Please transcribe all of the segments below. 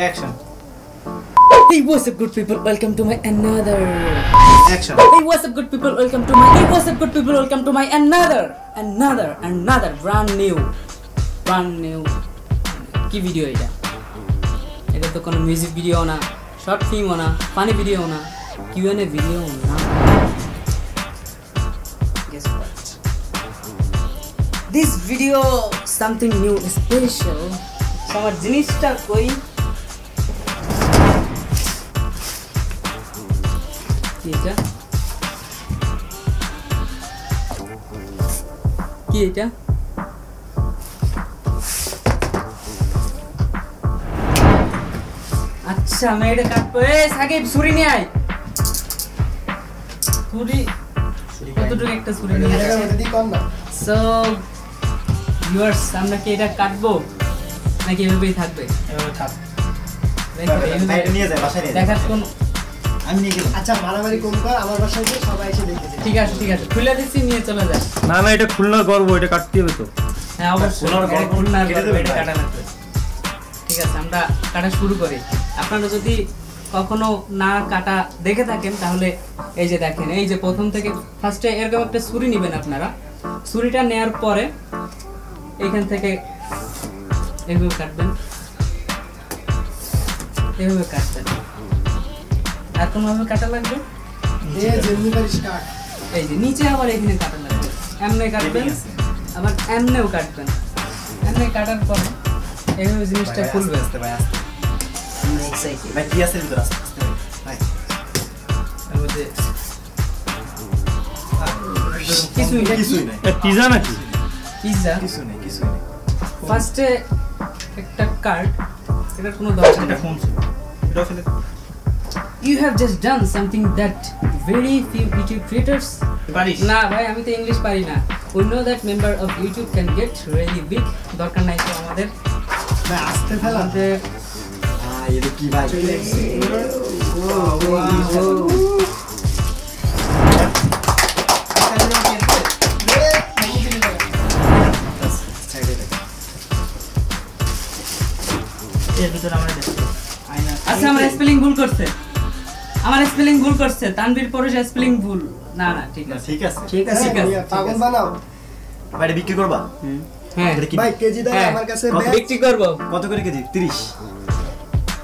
Action. Hey, what's up, good people? Welcome to my another. Action. Hey, what's up, good people? Welcome to my. Hey, what's up, good people? Welcome to my another brand new. কি video এটা? এটা তো কোনো music video না, short ফিল্মও না, funny video না, Q&A video না। Guess what? This video something new, special. আমার জিনিসটা কই? কি এটা? কি এটা? আচ্ছা আমি এটা কাটবো। সাকিব ছুরি নিয়ে আয়। ছুরি কতটুকু একটা ছুরি নিয়ে আসছে। সো ভিউয়ার্স, আমরা কি এটা কাটবো নাকি এভাবেই থাকবে? এভাবে থাক। বাইরে নিয়ে যায়, বাসায় নিয়ে যায়। দেখার কোন আমি নিয়ে গেলাম। আচ্ছা মারামারি কম কর, আমার বাসায় গিয়ে সবাই এসে দেখেছে। ঠিক আছে খুলে দিচ্ছি, নিয়ে চলে যাস। না এটা খুলনা করব, এটা কাটতে হবে তো। হ্যাঁ অবশ্যই খুলনা এটা কাটা লাগবে। ঠিক আছে আমরা কাটা শুরু করি। আপনারা যদি কখনো না কাটা দেখে থাকেন তাহলে এই যে দেখেন, এই যে প্রথম থেকে ফার্স্টে এরকম একটা ছুরি নেবেন আপনারা। ছুরিটা নেয়ার পরে এইখান থেকে এভাবে কাটবেন, এভাবে কাটবেন। আর কোনোভাবে কাটা লাগবে এই যে নিচে, আবার এখানে কাটা লাগবে। এমনি কাটবেন, আবার এমনেও কাটবেন। এমনি কাটার পরে এইভাবে জিনিসটা খুলবে। ভাই কি আছে ভিতর আছে ভাই? এর মধ্যে কিছুই নেই। পিজা নাকি? পিজ্জা কিছু নেই। ফার্স্টে একটা কার্ড, এটার কোনো দরকার নেই। ফোন ছিল, এটা ফেলে You have just done something that very few YouTube creators. পারিস না ভাই, আমি তো ইংলিশ পারি না। We know that member of YouTube can get really big. দরকার নাই তো আমাদের। ভাই আসতে ফেলা এটা কি ভাই? আচ্ছা আমার স্পেলিং ভুল করছে। তানভীর পরশ স্পেলিং ভুল। না ঠিক আছে ঠিক আছে পাগল বানাও। ভাই বিক্রি করবা? হ্যাঁ ভাই কেজি দাও আমার কাছে। বিক্রি করব। কত করে কেজি? 30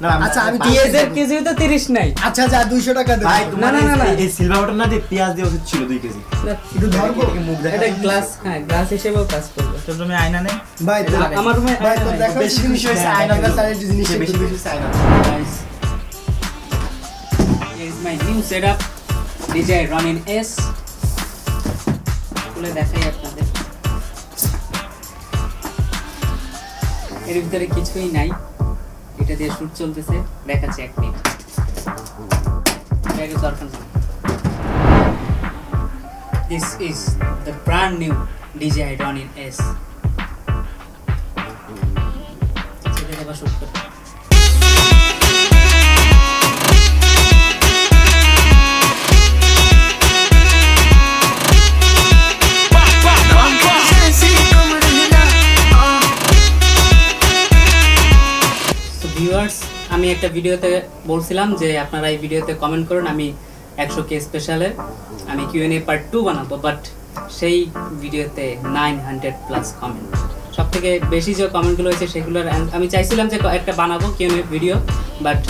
না। আচ্ছা আমি পেঁয়াজের কেজি তো 30 নাই। আচ্ছা যা 200 টাকা দে। ভাই তোমার না। এই সিলভার বাটন না দিয়ে পেঁয়াজ দিয়ে উচিত ছিল 2 কেজি। একটু ধরবো। মুখ দেখা এটা গ্লাস, হ্যাঁ গ্লাস হিসেবেও কাজ করবে। তোর রুমে আয়না নেই? ভাই আমার রুমে ভাই তো দেখো বেশি খুশি হয়েছে আয়না তার জিনিস বেশি হয়েছে আয়না। guys, here is my new setup, DJI Ronin S. খুলে দেখাই আপনাদের। এর ভিতরে কিছুই নাই, এটা দিয়ে শুট চলতেছে। দেখাচ্ছি 1 মিনিট। এর দরকার নেই। This is the brand new DJI Ronin S. সেটা দেবা শুট করতে। ভিউয়ার্স, আমি একটা ভিডিওতে বলছিলাম যে আপনারা এই ভিডিওতে কমেন্ট করুন, আমি 100K স্পেশালে আমি Q&A পার্ট 2 বানাবো। বাট সেই ভিডিওতে 900+ কমেন্ট। সব থেকে বেশি যে কমেন্টগুলো হয়েছে সেগুলোর আমি চাইছিলাম যে একটা বানাবো Q&A ভিডিও, বাট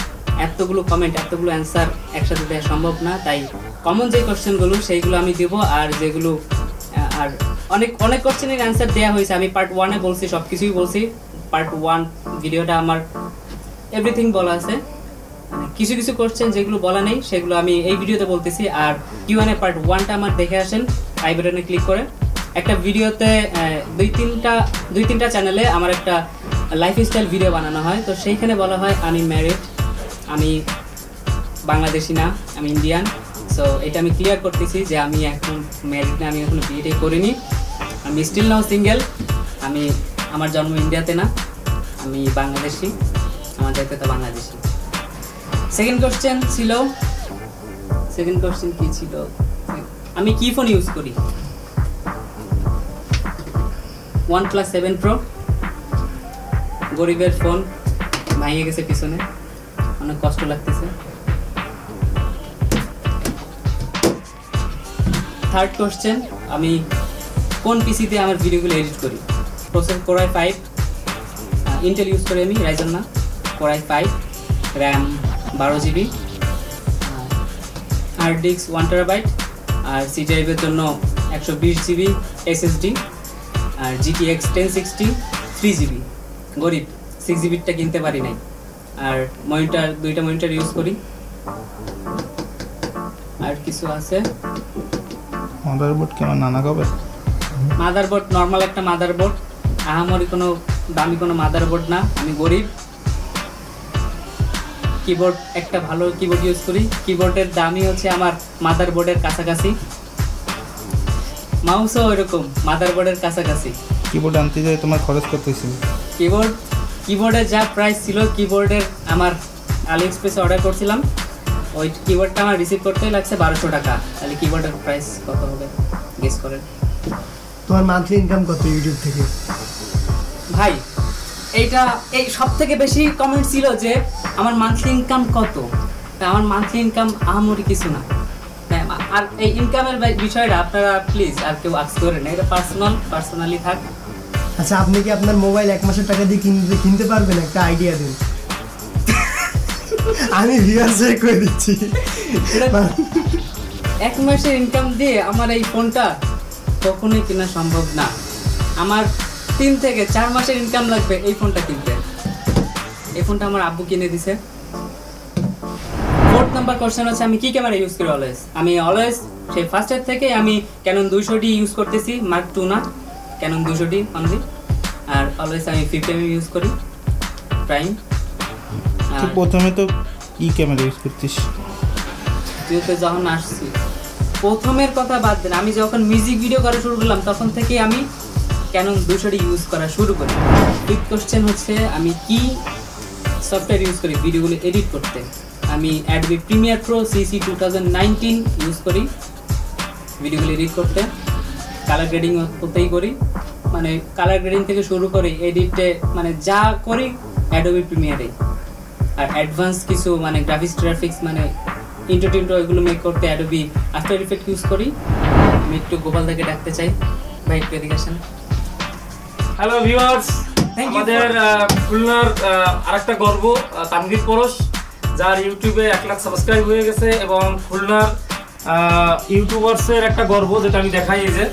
এতগুলো কমেন্ট, এতগুলো অ্যান্সার একসাথে দেওয়া সম্ভব না। তাই কমন যে কোশ্চেনগুলো সেইগুলো আমি দিব, আর যেগুলো আর অনেক কোশ্চেনের অ্যান্সার দেওয়া হয়েছে। আমি পার্ট 1-এ বলছি, সব কিছুই বলছি। পার্ট 1 ভিডিওটা আমার এভরিথিং বলা আছে। কিছু কোশ্চেন যেগুলো বলা নেই সেগুলো আমি এই ভিডিওতে বলতেছি। আর Q&A পার্ট 1টা আমার দেখে আসেন আই বাটনে ক্লিক করে। একটা ভিডিওতে 2-3টা চ্যানেলে আমার একটা লাইফস্টাইল ভিডিও বানানো হয়। তো সেইখানে বলা হয় আমি ম্যারিড, আমি বাংলাদেশি না, আমি ইন্ডিয়ান। সো এটা আমি ক্লিয়ার করতেছি যে আমি এখন ম্যারিড না, আমি এখনো বিয়েটাই করিনি, আমি স্টিল নাও সিঙ্গেল। আমার জন্ম ইন্ডিয়াতে না, আমি বাংলাদেশি, আমার জাতীয়তা বাংলাদেশি। সেকেন্ড কোশ্চেন কি ছিল? আমি কি ফোন ইউজ করি? OnePlus 7 Pro, গরিবের ফোন, ভাঙে গেছে পিছনে, অনেক কষ্ট লাগতেছে। থার্ড কোশ্চেন, আমি কোন পিসিতে আমার ভিডিওগুলো এডিট করি? Processor Core i5, Intel use করি আমি, রাইজেন না, Core i5, RAM 12 GB, hard disk 1 TB, আর সি ড্রাইভের জন্য 120 GB SSD, আর GTX 1060 3 GB। গরিব, 6 GBটা কিনতে পারি নাই। আর মনিটর, 2টা মনিটর ইউজ করি। আর কিছু আছে, মাদারবোর্ড কেমন নানা কবে? মাদারবোর্ড নর্মাল একটা মাদারবোর্ড, আহামরি কোনো দামি কোনো মাদারবোর্ড না, আমি গরিব। কিবোর্ড, একটা ভালো কিবোর্ড ইউজ করি, কিবোর্ডের দামই হচ্ছে আমার মাদারবোর্ডের কাছাকাছি। মাউসও ওইরকম মাদারবোর্ডের কাছাকাছি। কিবোর্ড আনতে যাই তোমার খরচ কত ছিল? কিবোর্ডের যা প্রাইস ছিল, কিবোর্ডের আমার আলিএক্সপ্রেসে অর্ডার করছিলাম, ওই কিবোর্ডটা আমার রিসিভ করতে লাগছে 1200 টাকা। তাহলে কিবোর্ডের প্রাইস কত হবে গেস করেন। তোমার মান্থলি ইনকাম কত ইউটিউব থেকে? ভাই এই সব থেকে বেশি কমেন্ট ছিল যে আমার মান্থলি ইনকাম কত। তা আমার মান্থলি ইনকাম আহামরি কিছু না। আর এই ইনকামের বিষয়টা আপনারা প্লিজ আর কেউ আস্ক করেন না, এটা পার্সোনালি থাক। আচ্ছা, আপনি কি আপনার মোবাইল 1 মাসের টাকা দিয়ে কিনতে পারবেন? একটা আইডিয়া দিন। আমি ভিউয়ার্সে করে দিচ্ছি। 1 মাসের ইনকাম দিয়ে আমার এই ফোনটা কখনোই কেনা সম্ভব না। আমার 3 থেকে 4 মাসের ইনকাম লাগবে এই ফোনটা কিনতে। এই ফোনটা আমার আব্বু কিনে দিছে। 4th নাম্বার কোশ্চেন হচ্ছে, আমি কি ক্যামেরা ইউজ করি অলওয়েজ? আমি অলওয়েজ সেই ফার্স্টের থেকে আমি ক্যানন 200D ইউজ করতেছি, মার্ক 2 না, Canon 200D only. Are always আমি 50mm ইউজ করি, প্রাইম। তুই প্রথমে তো কি ক্যামেরা ইউজ করতিস? ভিডিওতে যখন আসছি, প্রথমের কথা বাদ দেন, আমি যখন মিউজিক ভিডিও করা শুরু করলাম তখন থেকে আমি ক্যানন 200D ইউজ করা শুরু করি। 5th কোশ্চেন হচ্ছে, আমি কি সফটওয়্যার ইউজ করি ভিডিওগুলো এডিট করতে? আমি Adobe Premiere Pro CC 2019 use করি ভিডিওগুলো এডিট করতে। কালার গ্রেডিং করতেই করি, মানে কালার গ্রেডিং থেকে শুরু করে এডিটে, মানে যা করি অ্যাডোবি প্রিমিয়ারে। আর অ্যাডভান্স কিছু মানে গ্রাফিক্স মানে ইন্টো এগুলো মেক করতে অ্যাডোবি আফটার ইফেক্ট ইউজ করি। আমি একটু গোপাল থেকে ডাকতে চাই, ভাই একটু এদিকে আসেন। হ্যালো ভিউয়ার্স, আমাদের খুলনার আরেকটা গর্ব তানভীর পরশ, যার ইউটিউবে 1 লাখ সাবস্ক্রাইব হয়ে গেছে, এবং খুলনার ইউটিউবার্সের একটা গর্ব, যেটা আমি দেখাই, এই যে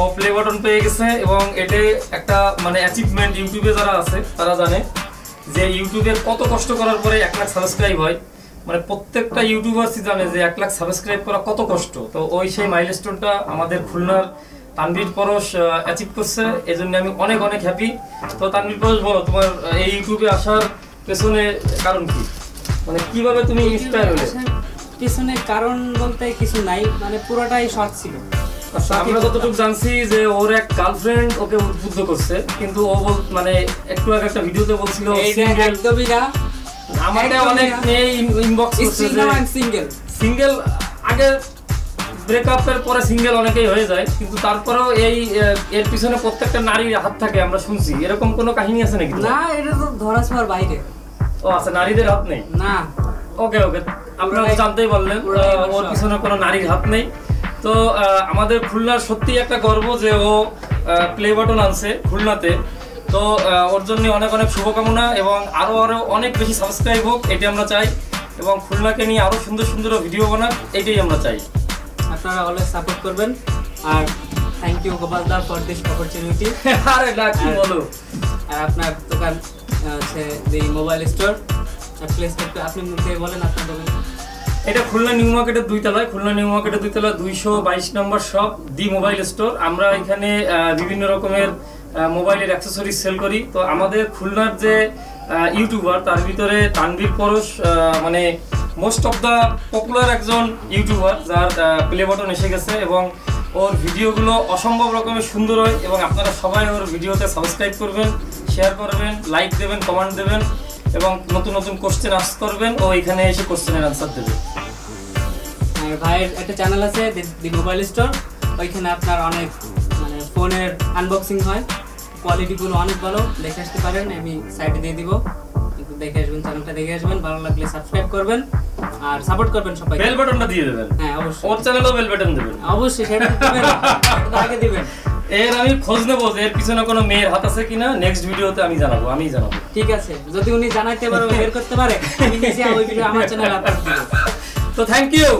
ও প্লে বাটন পেয়ে গেছে। এবং এটা একটা মানে অ্যাচিভমেন্ট, ইউটিউবে যারা আছে তারা জানে যে ইউটিউবের কত কষ্ট করার পরে 1 লাখ সাবস্ক্রাইব হয়। মানে প্রত্যেকটা ইউটিউবারসই জানে যে 1 লাখ সাবস্ক্রাইব করা কত কষ্ট। তো ওই সেই মাইলস্টোনটা আমাদের খুলনার তানভীর পরশ অ্যাচিভ করছে, এজন্য আমি অনেক অনেক হ্যাপি। তো তানভীর পরশ, বলো তোমার এই ইউটিউবে আসার পেছনে কারণ কি? মানে কিভাবে তুমি ইন্সপায়ার হলে? পিছনে কারণ বলতে কিছু নাই, মানে পুরোটাই শর্ট ছিল। আমরা যতটুকু জানছি যে ওর এক গার্লফ্রেন্ড ওকে উদ্বুদ্ধ করছে, কিন্তু ও মানে একটু আগে একটা ভিডিওতে বলছিল একদমই না। আমাদের অনেক মেয়ে ইনবক্স করছে যে সিঙ্গেল, আগে ব্রেকআপের পরে সিঙ্গেল অনেকেই হয়ে যায়, কিন্তু তারপরেও এর পিছনে প্রত্যেকটা নারীর হাত থাকে আমরা শুনছি। এরকম কোনো কাহিনী আছে নাকি? না, এটা তো ধরা ছোঁয়ার বাইরে। ও আচ্ছা, নারীদের হাত নেই না। ওকে, আপনারা জানতেই পারলেন ওর পিছনে কোনো নারীর হাত নেই। তো আমাদের খুলনার সত্যি একটা গর্ব যে ও প্লে বাটন আনছে খুলনাতে। তো ওর জন্য অনেক অনেক শুভকামনা, এবং আরো অনেক বেশি সাবস্ক্রাইব হোক, এটাই আমরা চাই। এবং খুলনাকে নিয়ে আরো সুন্দর সুন্দর ভিডিও বানাক, এটাই আমরা চাই। আপনারা অলওয়েজ সাপোর্ট করবেন। আর thank you Gopal da for this opportunity. আরে না, কি বলো। আর আপনার দোকান হচ্ছে দি মোবাইল স্টোর, প্লেস আপনি মুখে বলেন, আপনি বলেন। এটা খুলনা নিউ মার্কেটের 2 তলায়, খুলনা নিউ মার্কেটের 2 তলায় 222 নম্বর শপ, দি মোবাইল স্টোর। আমরা এখানে বিভিন্ন রকমের মোবাইলের অ্যাক্সেসরিজ সেল করি। তো আমাদের খুলনার যে ইউটিউবার, তার ভিতরে তানভীর পরশ মানে মোস্ট অফ দ্য পপুলার একজন ইউটিউবার, যার প্লে বাটন এসে গেছে, এবং ওর ভিডিওগুলো অসম্ভব রকমের সুন্দর হয়। এবং আপনারা সবাই ওর ভিডিওতে সাবস্ক্রাইব করবেন, শেয়ার করবেন, লাইক দেবেন, কমেন্ট দেবেন, এবং নতুন নতুন কোশ্চেন আস্ক করবেন, ও এখানে এসে কোশ্চেনের আনসার দেবে। ভাইয়ের একটা চ্যানেল আছে দি মোবাইল স্টোর, ওইখানে আপনার অনেক মানে ফোনের আনবক্সিং হয়, কোয়ালিটিগুলো অনেক ভালো, দেখে আসতে পারেন, আমি সাইডে দিয়ে দিব, একটু দেখে আসবেন, চ্যানেলটা দেখে আসবেন, ভালো লাগলে সাবস্ক্রাইব করবেন আর সাপোর্ট করবেন সবাই। বেল বাটনটা দিয়ে দেবেন। হ্যাঁ অবশ্যই, ওর চ্যানেলেও বেল বাটন দেবেন অবশ্যই, সেটা দিবেন, সেটা আগে দিবেন। এর আমি খোঁজ নেবো যে এর পিছনে কোনো মেয়ের হাত আছে কিনা, নেক্সট ভিডিওতে আমি জানাবো। ঠিক আছে, যদি উনি জানাইতে পারে বের করতে পারে, আমি নিজে ওই ভিডিও আমার চ্যানেলে আপলোড দিব। তো থ্যাংক ইউ।